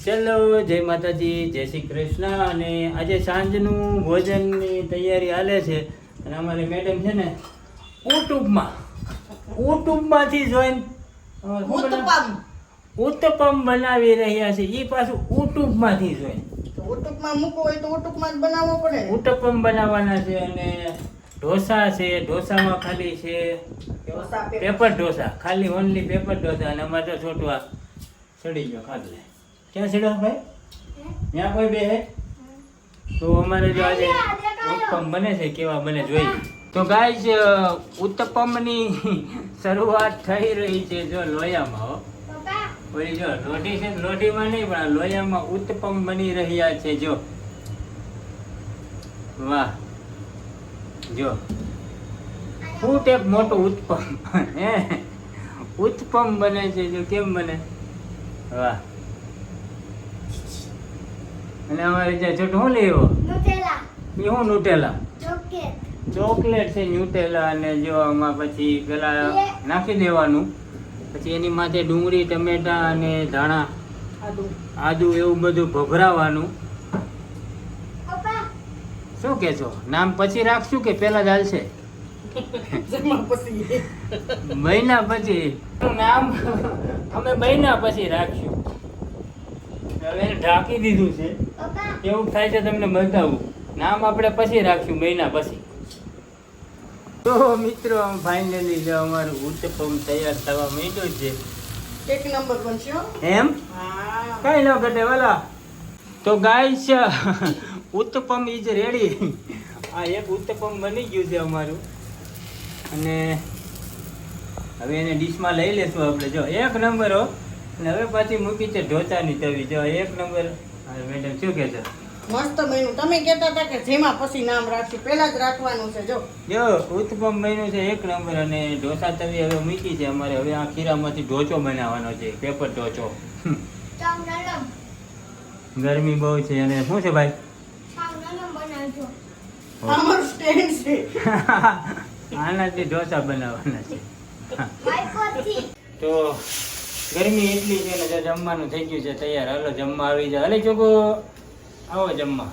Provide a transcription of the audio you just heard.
ચલો જય માતાજી, જય શ્રી કૃષ્ણ. અને આજે સાંજનું ભોજનની તૈયારી હાલે છે. અને અમારી મેડમ છે ને યુટ્યુબમાંથી જોઈને ઉત્તપમ બનાવી રહ્યા છે. એ પાછું યુટ્યુબમાંથી જોઈને યુટ્યુબમાં મૂકવો હોય તો યુટ્યુબમાં જ બનાવવો પડે. ઉત્તપમ બનાવવાના છે. અને ઢોસા છે, ઢોસામાં ખાલી છે પેપર ઢોસા, ખાલી ઓનલી પેપર ઢોસા. અને અમારે તો છોટવા ચડી ગયો ખાધલે. ક્યાં ચડ્યો ભાઈ? ત્યાં કોઈ બે હે? તો અમારે જો આજે ઉત્તપમ બને છે, કેવા બને જોઈએ. તો ગાઈસ ઉત્તપમની શરૂઆત થઈ રહી છે જો લોયામાં. હો ઓલી જો લોઢી છે, લોઢીમાં નહીં પણ આ લોયામાં ઉત્તપમ બની રહ્યા છે. જો વાહ, જો ફૂટ એક મોટો ઉત્તપમ હે ઉત્તપમ બને છે. જો કેમ બને, વાહ. અને અમારે જે છોટું શું લેવો એ હું ન્યુટેલા ચોકલેટ છે, ન્યુટેલા. અને જો આમાં પછી પેલા નાખી દેવાનું, પછી એની માથે ડુંગળી, ટમેટા અને ધાણા, આદુ એવું બધું ભભરાવાનું. શું કે છો? નામ પછી રાખશું કે પેલા જ હાલશે? મહિના પછી નામ અમે મહિના પછી રાખશું. હવે એને ઢાંકી દીધું છે. કેવું થાય છે તમને બતાવું. નામ આપણે પછી રાખશું, મહિના પછી. તો મિત્રો ફાઇનલી જો અમારું ઉત્તપમ તૈયાર થવા માંડ્યું છે. એક નંબર બનશે હો. એમ હા, કઈ ન ઘટે વાલા. તો ગાઈસ ઉત્તપમ ઇઝ રેડી. આ એક ઉત્તપમ બની ગયું છે અમારું. અને હવે એને ડીશમાં લઈ લેશું આપણે. જો એક નંબર હો. અને હવે પાછી મૂકી છે ઢોસાની તવી. જો એક નંબર. હા મેડમ શું કહે છે? મસ્ત બન્યું. તમે કહેતા હતા કે જેમાં પછી નામ રાખશું, પહેલા જ રાખવાનું છે. જો ઉત્તપમ બન્યું છે એક નંબર. અને ઢોસા તવી હવે મૂકી છે અમારે. હવે આ ખીરામાંથી ઢોચો બનાવવાનો છે, પેપર ઢોચો. ગરમી બહુ છે. અને શું છે ભાઈ? અમારું સ્ટેન્ડ છે. આનાથી ઢોસા બનાવવાના છે. તો ગરમી એટલી છે ને જમવાનું થઈ ગયું છે તૈયાર. હાલો જમવા આવી જાય. હાલે ચોકો આવો જમવા.